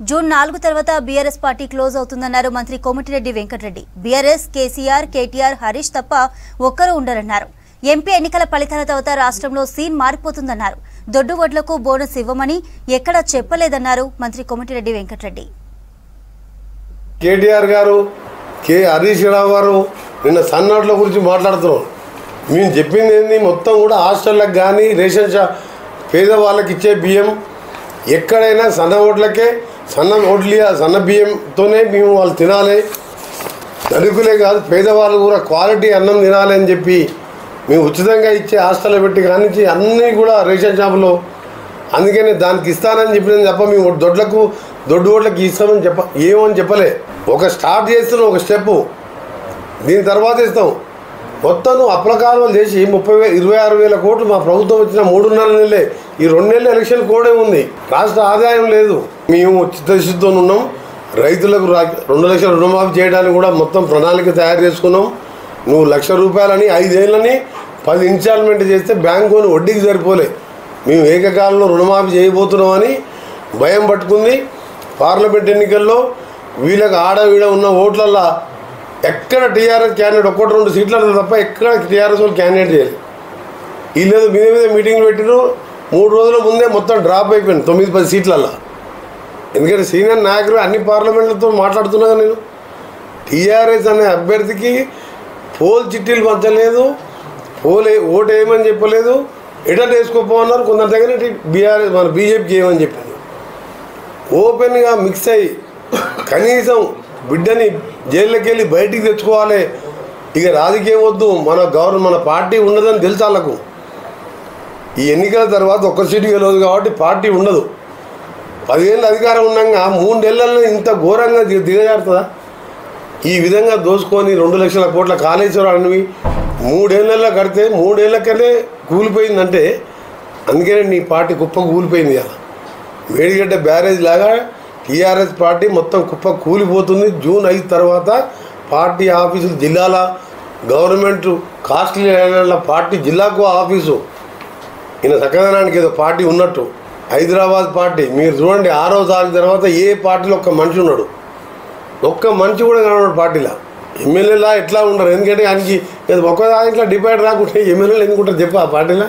June 4 తర్వాత BRS party close అవుతుందన్నారు మంత్రి Komatireddy Venkatareddy. BRS, KCR, KTR, Harish తప్ప ఒక్కరూ ఉండరన్నారు. ఎంపీ ఎన్నికల ఫలితాల తర్వాత రాష్ట్రంలో సీన్ మారిపోతుందన్నారు. దొడ్డు వడ్లకు బోనస్ ఇవ్వమని ఎక్కడా చెప్పలేదన్నారు మంత్రి కోమటిరెడ్డి వెంకటరెడ్డి. కేటీఆర్ గారు, హరీష్ రావు గారు నిన్న సన్నోట్ల గురించి మాట్లాడుతున్నాం. మేము చెప్పింది ఏంది, మొత్తం కూడా హాస్టళ్ళకి కానీ రేషన్ షాప్ పేదవాళ్ళకి ఇచ్చే బియ్యం ఎక్కడైనా సన్న ఓట్లకే సన్న బియ్యంతోనే మేము వాళ్ళు తినాలి. ధనికులే కాదు పేదవాళ్ళు కూడా క్వాలిటీ అన్నం తినాలి అని చెప్పి మేము ఉచితంగా ఇచ్చే హాస్టల్లో పెట్టి కానించి అన్నీ కూడా రేషన్ షాపులో అందుకనే దానికి ఇస్తానని చెప్పిన తప్ప మేము దొడ్డు ఓట్లకి ఇస్తామని ఏమని చెప్పలే. ఒక స్టార్ట్ చేస్తున్నాం, ఒక స్టెప్, దీని తర్వాత ఇస్తాం. మొత్తం అప్లకాలం చేసి 26,000 కోట్లు మా ప్రభుత్వం వచ్చిన 3.5 నెలలే. ఈ 2 నెలలు ఎలక్షన్ కోడే ఉంది. రాష్ట్ర ఆదాయం లేదు. మేము చిత్తశుద్ధితో ఉన్నాం. రైతులకు 2 లక్షల రుణమాఫీ చేయడానికి కూడా మొత్తం ప్రణాళిక తయారు చేసుకున్నాం. నువ్వు ₹1,00,000 అని 5 ఏళ్ళని 10 ఇన్స్టాల్మెంట్ చేస్తే బ్యాంకు వడ్డీకి సరిపోలే. మేము ఏకకాలంలో రుణమాఫీ చేయబోతున్నామని భయం పట్టుకుంది. పార్లమెంట్ ఎన్నికల్లో వీళ్ళకి ఆడవీడ ఉన్న ఓట్లల్లో ఎక్కడ టీఆర్ఎస్ క్యాండిడేట్ 1-2 సీట్లలో తప్ప ఎక్కడ టీఆర్ఎస్ వాళ్ళు క్యాండిడేట్ చేయాలి. వీళ్ళు మీద మీటింగ్లు పెట్టిరు. 3 రోజుల ముందే మొత్తం డ్రాప్ అయిపోయింది 9-10 సీట్లల్లో. ఎందుకంటే సీనియర్ నాయకులు అన్ని పార్లమెంట్లతో మాట్లాడుతున్నాగా నేను టీఆర్ఎస్ అనే అభ్యర్థికి పోల్ చిట్టీలు పంచలేదు, ఓటు వేయమని చెప్పలేదు, ఎటట్ వేసుకోపోన్నారు. కొందరి దగ్గర బీఆర్ఎస్ మన బీజేపీకి ఏమని చెప్పింది. ఓపెన్గా మిక్స్ అయ్యి కనీసం బిడ్డని జైల్లోకి వెళ్ళి బయటికి తెచ్చుకోవాలి. ఇక రాజకీయం వద్దు, మన పార్టీ ఉండదని తెలుసు వాళ్ళకు. ఈ ఎన్నికల తర్వాత ఒక్క సీటు గెలవదు కాబట్టి పార్టీ ఉండదు. 10 ఏళ్ళు అధికారం ఉండగా 3 నెలల్లో ఇంత ఘోరంగా దిగజారుతుందా? ఈ విధంగా దోసుకొని 2 లక్షల కోట్ల కాళేశ్వరం అనేవి 3 ఏళ్ళల్లో కడితే 3 ఏళ్ళకనే కూలిపోయిందంటే అందుకనే నీ పార్టీ కుప్ప కూలిపోయింది. అలా మేడిగడ్డ బ్యారేజ్ లాగా టీఆర్ఎస్ పార్టీ మొత్తం కుప్ప కూలిపోతుంది. జూన్ 5 తర్వాత పార్టీ ఆఫీసులు జిల్లాల గవర్నమెంట్ కాస్ట్లీ పార్టీ జిల్లాకు ఆఫీసు ఈయన చక్కదనానికి ఏదో పార్టీ ఉన్నట్టు. హైదరాబాద్ పార్టీ మీరు చూడండి, 6వ తారీఖు తర్వాత ఏ పార్టీలో ఒక్క మనిషి ఉన్నాడు, ఒక్క మనిషి కూడా కనబడు పార్టీలో. ఎమ్మెల్యేలా ఎట్లా ఉండరు, ఎందుకంటే ఆయనకి ఒక్క దాంట్లో డిబేట్ రాకుంటే ఎమ్మెల్యేలు ఎందుకుంటారు చెప్పు ఆ పార్టీలో.